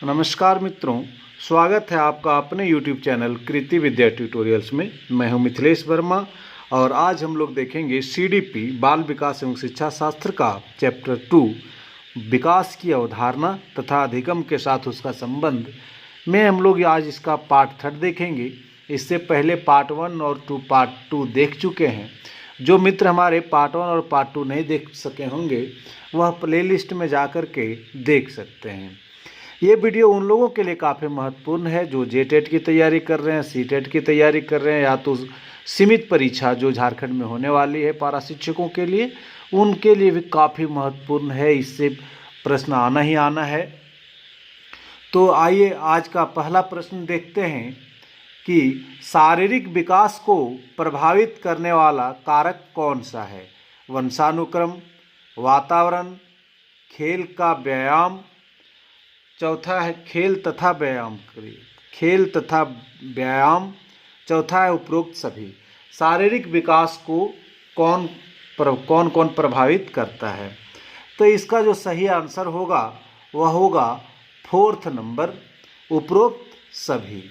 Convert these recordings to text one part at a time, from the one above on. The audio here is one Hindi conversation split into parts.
नमस्कार मित्रों, स्वागत है आपका अपने YouTube चैनल कृति विद्या ट्यूटोरियल्स में। मैं हूं मिथिलेश वर्मा और आज हम लोग देखेंगे CDP बाल विकास एवं शिक्षा शास्त्र का चैप्टर 2 विकास की अवधारणा तथा अधिगम के साथ उसका संबंध में हम लोग आज इसका पार्ट 3 देखेंगे। इससे पहले पार्ट 1 और पार्ट 2 देख चुके हैं। जो मित्र हमारे पार्ट 1 और पार्ट 2 नहीं देख सके होंगे वह प्लेलिस्ट में जा कर के देख सकते हैं। ये वीडियो उन लोगों के लिए काफ़ी महत्वपूर्ण है जो JTET की तैयारी कर रहे हैं, CTET की तैयारी कर रहे हैं या तो सीमित परीक्षा जो झारखंड में होने वाली है पारा शिक्षकों के लिए, उनके लिए भी काफ़ी महत्वपूर्ण है। इससे प्रश्न आना ही आना है। तो आइए आज का पहला प्रश्न देखते हैं कि शारीरिक विकास को प्रभावित करने वाला कारक कौन सा है। वंशानुक्रम, वातावरण, खेल का व्यायाम, चौथा है खेल तथा व्यायाम करिए खेल तथा व्यायाम, चौथा है उपरोक्त सभी। शारीरिक विकास को कौन कौन प्रभावित करता है। तो इसका जो सही आंसर होगा वह होगा 4th नंबर, उपरोक्त सभी।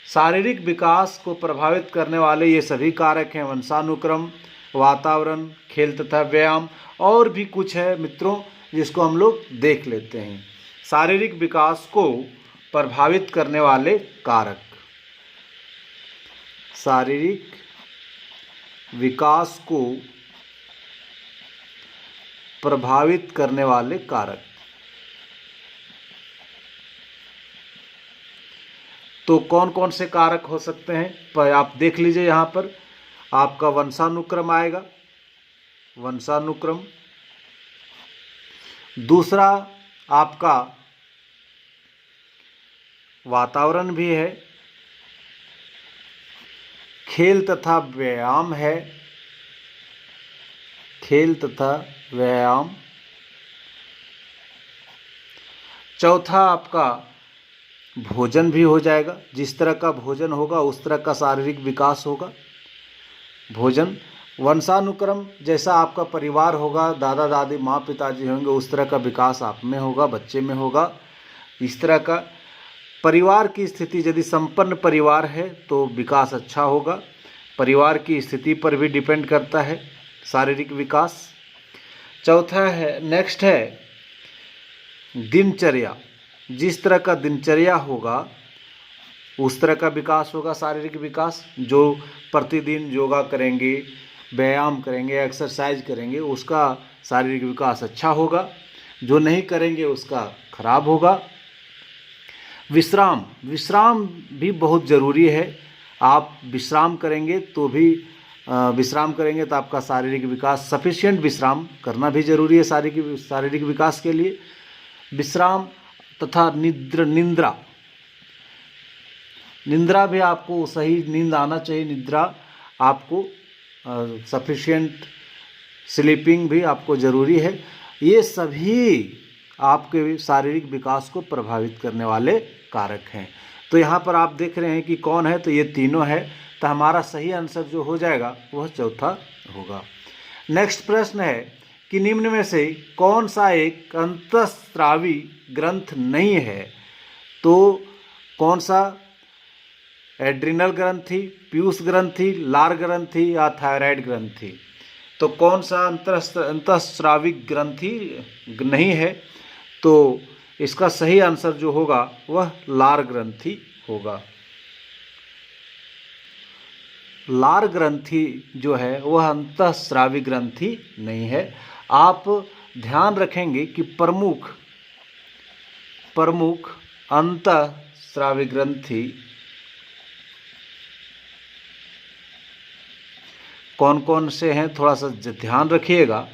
शारीरिक विकास को प्रभावित करने वाले ये सभी कारक हैं वंशानुक्रम, वातावरण, खेल तथा व्यायाम, और भी कुछ है मित्रों जिसको हम लोग देख लेते हैं। शारीरिक विकास को प्रभावित करने वाले कारक, शारीरिक विकास को प्रभावित करने वाले कारक। तो कौन कौन से कारक हो सकते हैं पर आप देख लीजिए। यहाँ पर आपका वंशानुक्रम आएगा, वंशानुक्रम। दूसरा आपका वातावरण भी है, खेल तथा व्यायाम है, खेल तथा व्यायाम। चौथा आपका भोजन भी हो जाएगा, जिस तरह का भोजन होगा उस तरह का शारीरिक विकास होगा, भोजन। वंशानुक्रम, जैसा आपका परिवार होगा, दादा दादी माँ पिताजी होंगे, उस तरह का विकास आप में होगा, बच्चे में होगा। इस तरह का परिवार की स्थिति, यदि संपन्न परिवार है तो विकास अच्छा होगा। परिवार की स्थिति पर भी डिपेंड करता है शारीरिक विकास। चौथा है, नेक्स्ट है दिनचर्या। जिस तरह का दिनचर्या होगा उस तरह का विकास होगा, शारीरिक विकास। जो प्रतिदिन योगा करेंगे, व्यायाम करेंगे, एक्सरसाइज करेंगे, उसका शारीरिक विकास अच्छा होगा। जो नहीं करेंगे उसका खराब होगा। विश्राम, विश्राम भी बहुत ज़रूरी है। आप विश्राम करेंगे तो भी विश्राम करेंगे तो आपका शारीरिक विकास, सफिशिएंट विश्राम करना भी ज़रूरी है शारीरिक विकास के लिए। विश्राम तथा निद्रा, निद्रा भी आपको सही नींद आना चाहिए। निद्रा आपको सफिशिएंट स्लीपिंग भी आपको ज़रूरी है। ये सभी आपके शारीरिक विकास को प्रभावित करने वाले कारक हैं। तो यहाँ पर आप देख रहे हैं कि कौन है, तो ये तीनों है। तो हमारा सही आंसर जो हो जाएगा वह चौथा होगा। नेक्स्ट प्रश्न है कि निम्न में से कौन सा एक अंतःस्रावी ग्रंथ नहीं है। तो कौन सा, एड्रिनल ग्रंथि, पीयूष ग्रंथि, लार ग्रंथि या थायराइड ग्रंथि। तो कौन सा अंतःस्रावी ग्रंथि नहीं है। तो इसका सही आंसर जो होगा वह लार ग्रंथि होगा। लार ग्रंथि जो है वह अंतःस्रावी ग्रंथि नहीं है। आप ध्यान रखेंगे कि प्रमुख अंतःस्रावी ग्रंथि कौन कौन से हैं, थोड़ा सा ध्यान रखिएगा।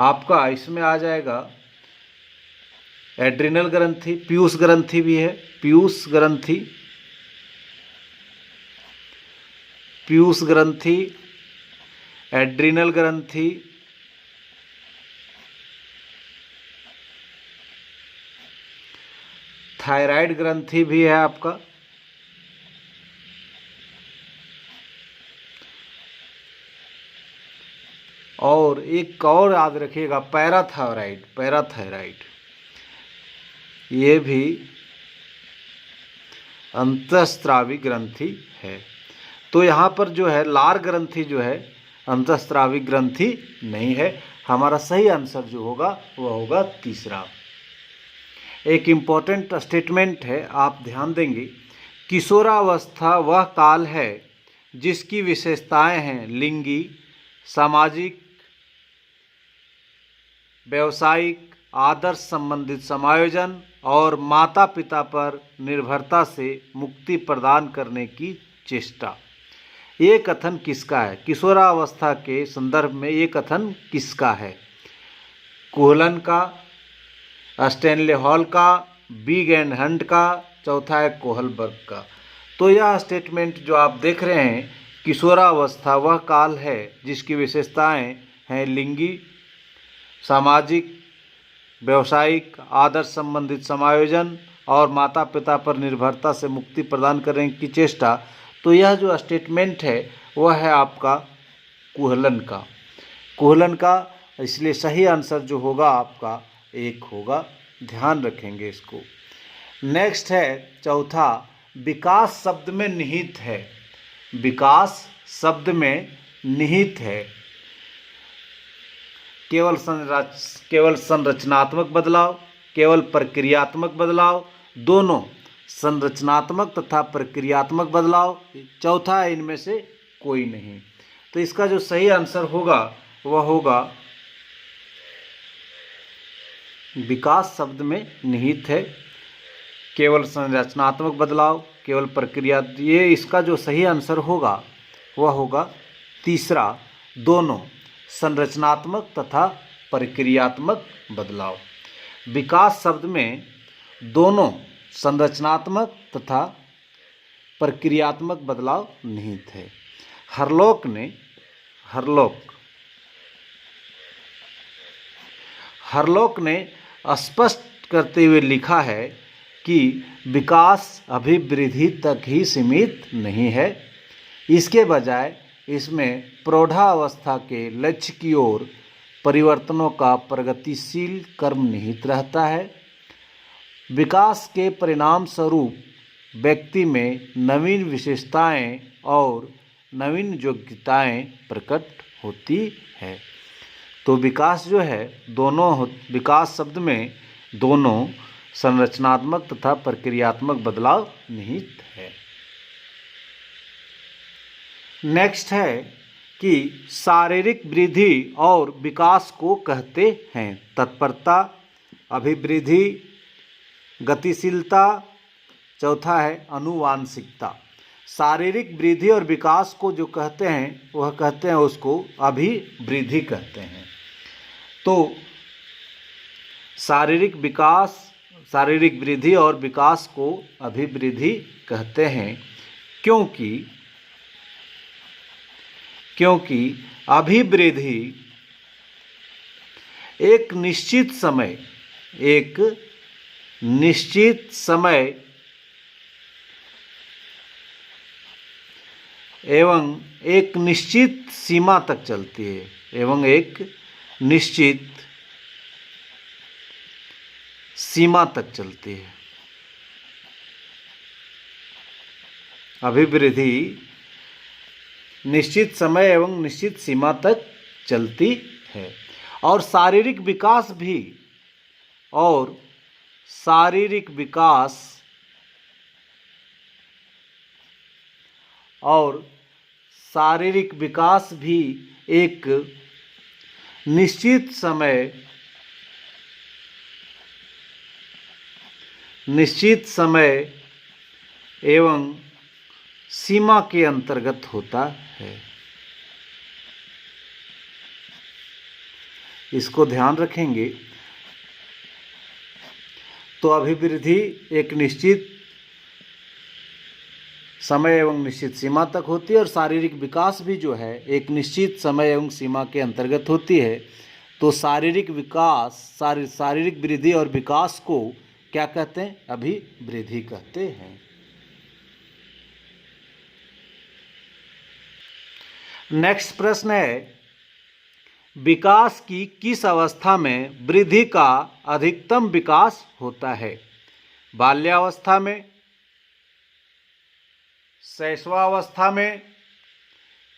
आपका इसमें आ जाएगा एड्रिनल ग्रंथि, पीयूष ग्रंथि भी है, पीयूष ग्रंथि, एड्रिनल ग्रंथि, थायराइड ग्रंथि भी है आपका, और एक और याद रखिएगा पैराथायराइड, ये भी अंतःस्रावी ग्रंथि है। तो यहाँ पर जो है लार ग्रंथि जो है अंतःस्रावी ग्रंथि नहीं है। हमारा सही आंसर जो होगा वह होगा तीसरा। एक इम्पॉर्टेंट स्टेटमेंट है, आप ध्यान देंगे। किशोरावस्था वह काल है जिसकी विशेषताएं हैं लिंगी, सामाजिक, व्यावसायिक, आदर्श संबंधित समायोजन और माता पिता पर निर्भरता से मुक्ति प्रदान करने की चेष्टा। ये कथन किसका है? किशोरावस्था के संदर्भ में ये कथन किसका है? कोहलन का, स्टैनले हॉल का, बिग एंड हंट का, चौथा है कोहलबर्ग का। तो यह स्टेटमेंट जो आप देख रहे हैं, किशोरावस्था वह काल है जिसकी विशेषताएं हैं लिंगी, सामाजिक, व्यावसायिक, आदर्श संबंधित समायोजन और माता पिता पर निर्भरता से मुक्ति प्रदान करने की चेष्टा। तो यह जो स्टेटमेंट है वह है आपका कोहलन का। इसलिए सही आंसर जो होगा आपका एक होगा, ध्यान रखेंगे इसको। नेक्स्ट है चौथा, विकास शब्द में निहित है। विकास शब्द में निहित है केवल संरचनात्मक बदलाव, केवल प्रक्रियात्मक बदलाव, दोनों संरचनात्मक तथा प्रक्रियात्मक बदलाव, चौथा है इनमें से कोई नहीं। तो इसका जो सही आंसर होगा वह होगा विकास शब्द में निहित है, केवल संरचनात्मक बदलाव, केवल प्रक्रिया। ये इसका जो सही आंसर होगा वह होगा तीसरा, दोनों संरचनात्मक तथा प्रक्रियात्मक बदलाव। विकास शब्द में दोनों संरचनात्मक तथा प्रक्रियात्मक बदलाव निहित है। हरलॉक ने स्पष्ट करते हुए लिखा है कि विकास अभिवृद्धि तक ही सीमित नहीं है, इसके बजाय इसमें प्रौढ़ावस्था के लक्ष्य की ओर परिवर्तनों का प्रगतिशील क्रम निहित रहता है। विकास के परिणाम स्वरूप व्यक्ति में नवीन विशेषताएं और नवीन योग्यताएं प्रकट होती है। तो विकास जो है विकास शब्द में दोनों संरचनात्मक तथा प्रक्रियात्मक बदलाव निहित है। नेक्स्ट है कि शारीरिक वृद्धि और विकास को कहते हैं तत्परता, अभिवृद्धि, गतिशीलता, चौथा है अनुवांशिकता। शारीरिक वृद्धि और विकास को जो कहते हैं वह कहते हैं उसको अभिवृद्धि कहते हैं। तो शारीरिक वृद्धि और विकास को अभिवृद्धि कहते हैं क्योंकि अभिवृद्धि एक निश्चित समय एवं एक निश्चित सीमा तक चलती है। अभिवृद्धि निश्चित समय एवं निश्चित सीमा तक चलती है। और शारीरिक विकास भी एक निश्चित समय एवं सीमा के अंतर्गत होता है। इसको ध्यान रखेंगे। तो अभिवृद्धि एक निश्चित समय एवं निश्चित सीमा तक होती है और शारीरिक विकास भी जो है एक निश्चित समय एवं सीमा के अंतर्गत होती है। तो शारीरिक वृद्धि और विकास को क्या कहते हैं? अभिवृद्धि कहते हैं। नेक्स्ट प्रश्न है, विकास की किस अवस्था में वृद्धि का अधिकतम विकास होता है? बाल्यावस्था में, शैशवावस्था में,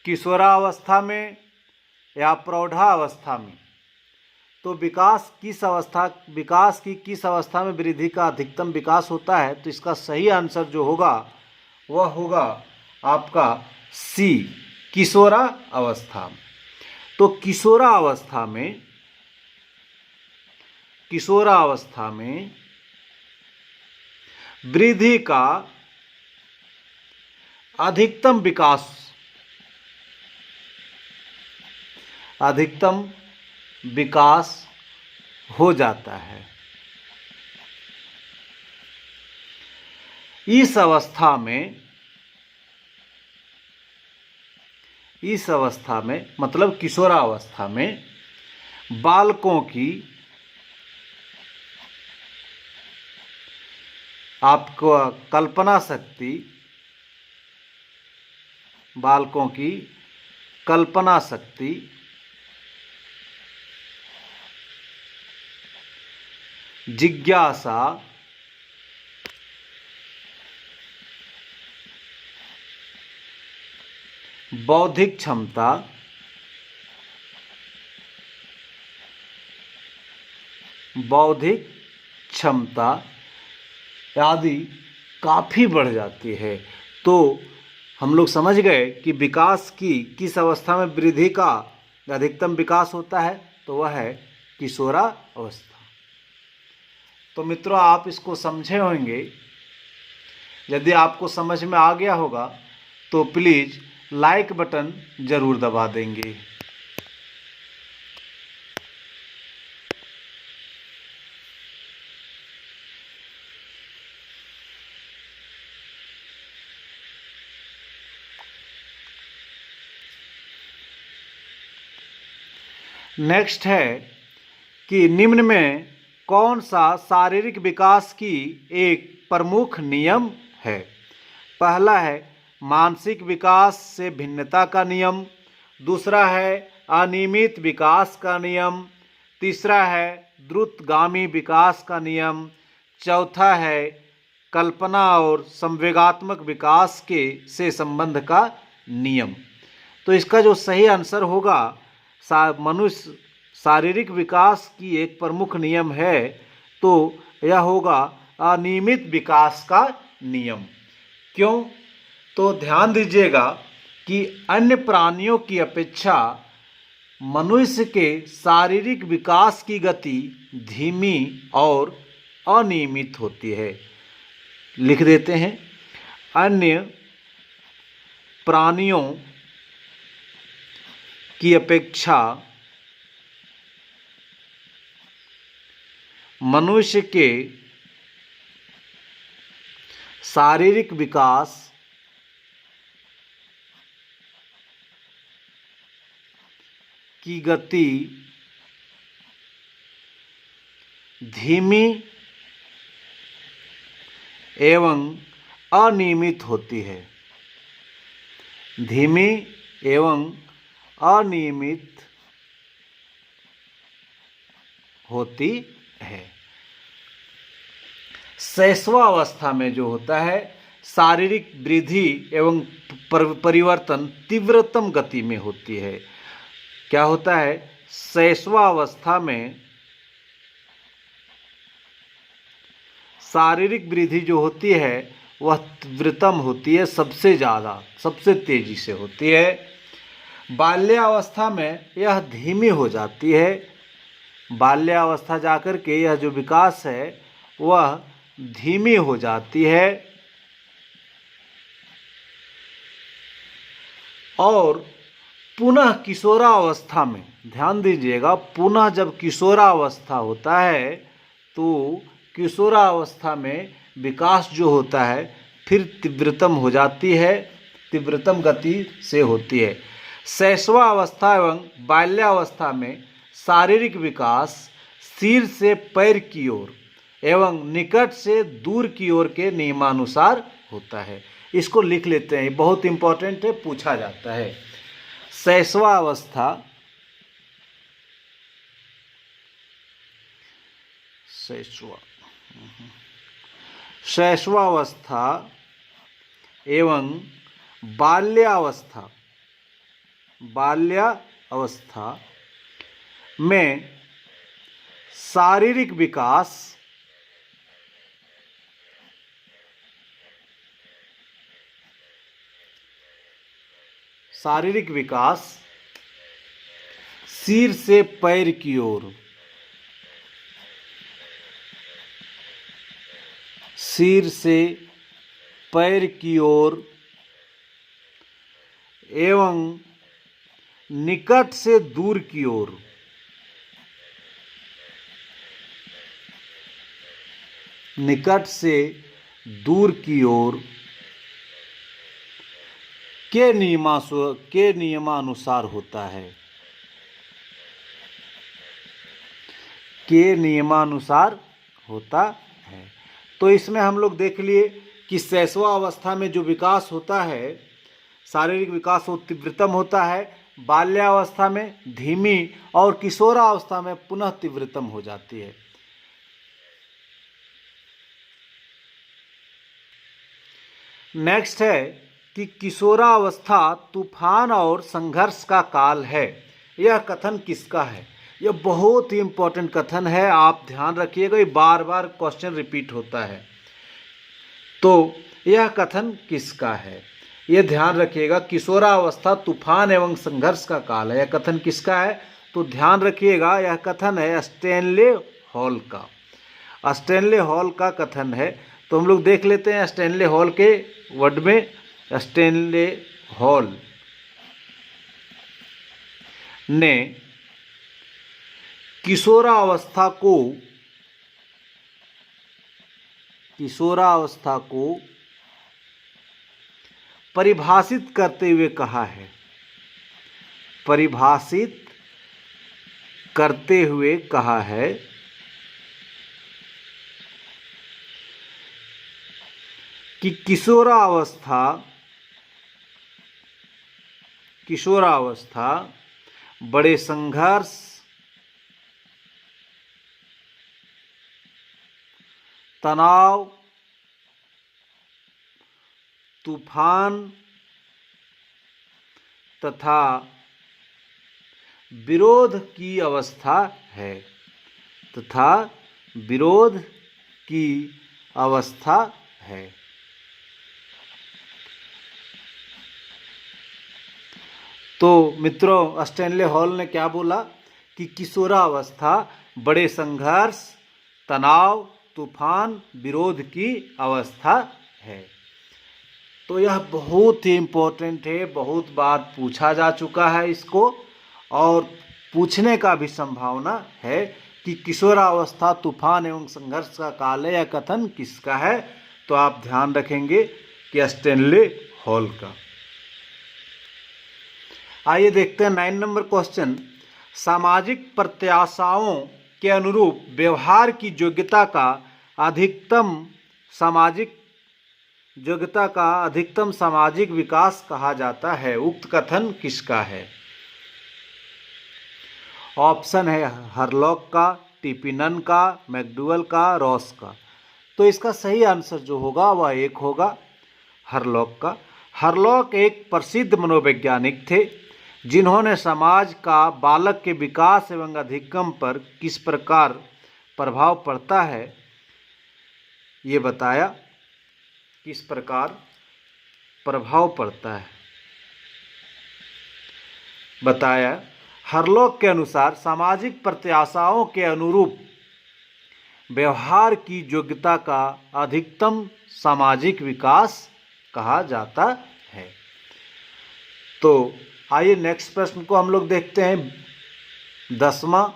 किशोरावस्था में या प्रौढ़ावस्था में। तो विकास की किस अवस्था में वृद्धि का अधिकतम विकास होता है? तो इसका सही आंसर जो होगा वह होगा आपका सी, किशोरा अवस्था। तो किशोरा अवस्था में वृद्धि का अधिकतम विकास हो जाता है। इस अवस्था में मतलब किशोरावस्था में बालकों की आपको कल्पना शक्ति जिज्ञासा बौद्धिक क्षमता आदि काफ़ी बढ़ जाती है। तो हम लोग समझ गए कि विकास की किस अवस्था में वृद्धि का अधिकतम विकास होता है, तो वह है किशोरा अवस्था। तो मित्रों, आप इसको समझे होंगे। यदि आपको समझ में आ गया होगा तो प्लीज़ लाइक बटन ज़रूर दबा देंगे। नेक्स्ट है कि निम्न में कौन सा शारीरिक विकास की एक प्रमुख नियम है? पहला है मानसिक विकास से भिन्नता का नियम, दूसरा है अनियमित विकास का नियम, तीसरा है द्रुतगामी विकास का नियम, चौथा है कल्पना और संवेगात्मक विकास से संबंध का नियम। तो इसका जो सही आंसर होगा, मनुष्य शारीरिक विकास की एक प्रमुख नियम है, तो यह होगा अनियमित विकास का नियम। क्यों? तो ध्यान दीजिएगा कि अन्य प्राणियों की अपेक्षा मनुष्य के शारीरिक विकास की गति धीमी और अनियमित होती है। लिख देते हैं, अन्य प्राणियों की अपेक्षा मनुष्य के शारीरिक विकास की गति धीमी एवं अनियमित होती है। धीमी एवं अनियमित होती है। शैशवावस्था में जो होता है, शारीरिक वृद्धि एवं परिवर्तन तीव्रतम गति में होती है। क्या होता है? शैशवावस्था में शारीरिक वृद्धि जो होती है वह तीव्रतम होती है, सबसे ज़्यादा, सबसे तेजी से होती है। बाल्यावस्था में यह धीमी हो जाती है। बाल्यावस्था जाकर के यह जो विकास है वह धीमी हो जाती है। और पुनः किशोरावस्था में, ध्यान दीजिएगा, पुनः जब किशोरावस्था होता है तो किशोरावस्था में विकास जो होता है फिर तीव्रतम हो जाती है, तीव्रतम गति से होती है। शैशवावस्था एवं बाल्यावस्था में शारीरिक विकास सिर से पैर की ओर एवं निकट से दूर की ओर के नियमानुसार होता है। इसको लिख लेते हैं, बहुत इंपॉर्टेंट है, पूछा जाता है। शैशवावस्था शैशवावस्था एवं बाल्यावस्था में शारीरिक विकास सिर से पैर की ओर, एवं निकट से दूर की ओर, के नियमानुसार होता है। तो इसमें हम लोग देख लिए कि शैशवावस्था में जो विकास होता है, शारीरिक विकास वो तीव्रतम होता है, बाल्यावस्था में धीमी और किशोरावस्था में पुनः तीव्रतम हो जाती है। नेक्स्ट है कि किशोरावस्था तूफान और संघर्ष का काल है। यह कथन किसका है? यह बहुत ही इम्पोर्टेंट कथन है, आप ध्यान रखिएगा, ये बार बार क्वेश्चन रिपीट होता है। तो यह कथन किसका है, यह ध्यान रखिएगा। किशोरावस्था तूफान एवं संघर्ष का काल है, यह कथन किसका है? तो ध्यान रखिएगा, यह कथन है स्टैनले हॉल का। स्टैनले हॉल का कथन है। तो हम लोग देख लेते हैं स्टैनले हॉल के वर्ड में। स्टैनले हॉल ने किशोरावस्था को परिभाषित करते हुए कहा है कि किशोरावस्था बड़े संघर्ष, तनाव, तूफान तथा विरोध की अवस्था है। तो मित्रों, स्टैनले हॉल ने क्या बोला कि किशोरावस्था बड़े संघर्ष, तनाव, तूफान, विरोध की अवस्था है। तो यह बहुत ही इम्पोर्टेंट है, बहुत बार पूछा जा चुका है इसको, और पूछने का भी संभावना है कि किशोरावस्था तूफान एवं संघर्ष का काल है, यह कथन किसका है? तो आप ध्यान रखेंगे कि स्टैनले हॉल का। आइए देखते हैं 9 नंबर क्वेश्चन। सामाजिक प्रत्याशाओं के अनुरूप व्यवहार की योग्यता का अधिकतम सामाजिक विकास कहा जाता है। उक्त कथन किसका है? ऑप्शन है हरलॉक का, टिपिनन का, मैकडूगल का, रॉस का। तो इसका सही आंसर जो होगा वह एक होगा, हरलॉक का। हरलॉक एक प्रसिद्ध मनोवैज्ञानिक थे जिन्होंने समाज का बालक के विकास एवं अधिगम पर किस प्रकार प्रभाव पड़ता है ये बताया। किस प्रकार प्रभाव पड़ता है बताया। हरलॉक के अनुसार सामाजिक प्रत्याशाओं के अनुरूप व्यवहार की योग्यता का अधिकतम सामाजिक विकास कहा जाता है। तो आइए नेक्स्ट प्रश्न को हम लोग देखते हैं। 10वां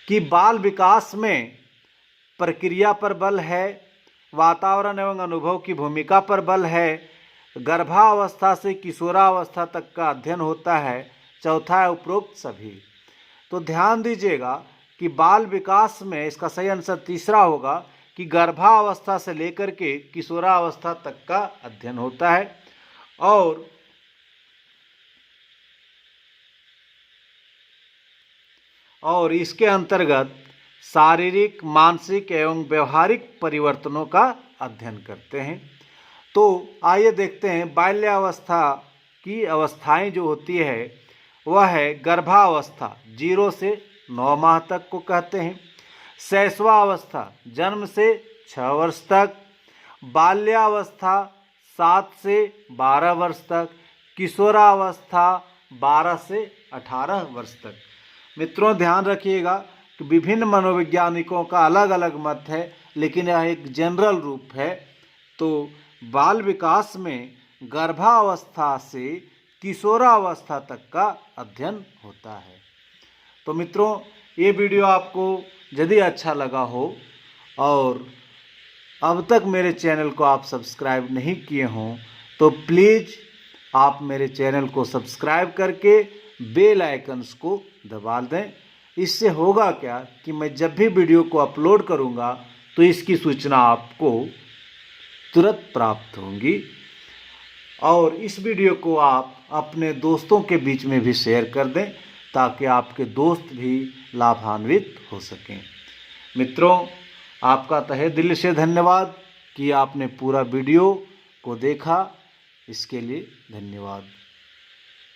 कि बाल विकास में प्रक्रिया पर बल है, वातावरण एवं अनुभव की भूमिका पर बल है, गर्भावस्था से किशोरावस्था तक का अध्ययन होता है, चौथा है उपरोक्त सभी। तो ध्यान दीजिएगा कि बाल विकास में इसका सही आंसर तीसरा होगा कि गर्भावस्था से लेकर के किशोरावस्था तक का अध्ययन होता है, और इसके अंतर्गत शारीरिक, मानसिक एवं व्यवहारिक परिवर्तनों का अध्ययन करते हैं। तो आइए देखते हैं बाल्यावस्था की अवस्थाएं जो होती है वह है गर्भावस्था 0 से 9 माह तक को कहते हैं, शैशवावस्था जन्म से 6 वर्ष तक, बाल्यावस्था 7 से 12 वर्ष तक, किशोरावस्था 12 से 18 वर्ष तक। मित्रों ध्यान रखिएगा कि विभिन्न मनोवैज्ञानिकों का अलग अलग मत है, लेकिन यह एक जनरल रूप है। तो बाल विकास में गर्भावस्था से किशोरावस्था तक का अध्ययन होता है। तो मित्रों ये वीडियो आपको यदि अच्छा लगा हो और अब तक मेरे चैनल को आप सब्सक्राइब नहीं किए हों तो प्लीज़ आप मेरे चैनल को सब्सक्राइब करके बेल आइकन्स को दबा दें। इससे होगा क्या कि मैं जब भी वीडियो को अपलोड करूंगा तो इसकी सूचना आपको तुरंत प्राप्त होंगी। और इस वीडियो को आप अपने दोस्तों के बीच में भी शेयर कर दें ताकि आपके दोस्त भी लाभान्वित हो सकें। मित्रों आपका तहे दिल से धन्यवाद कि आपने पूरा वीडियो को देखा, इसके लिए धन्यवाद।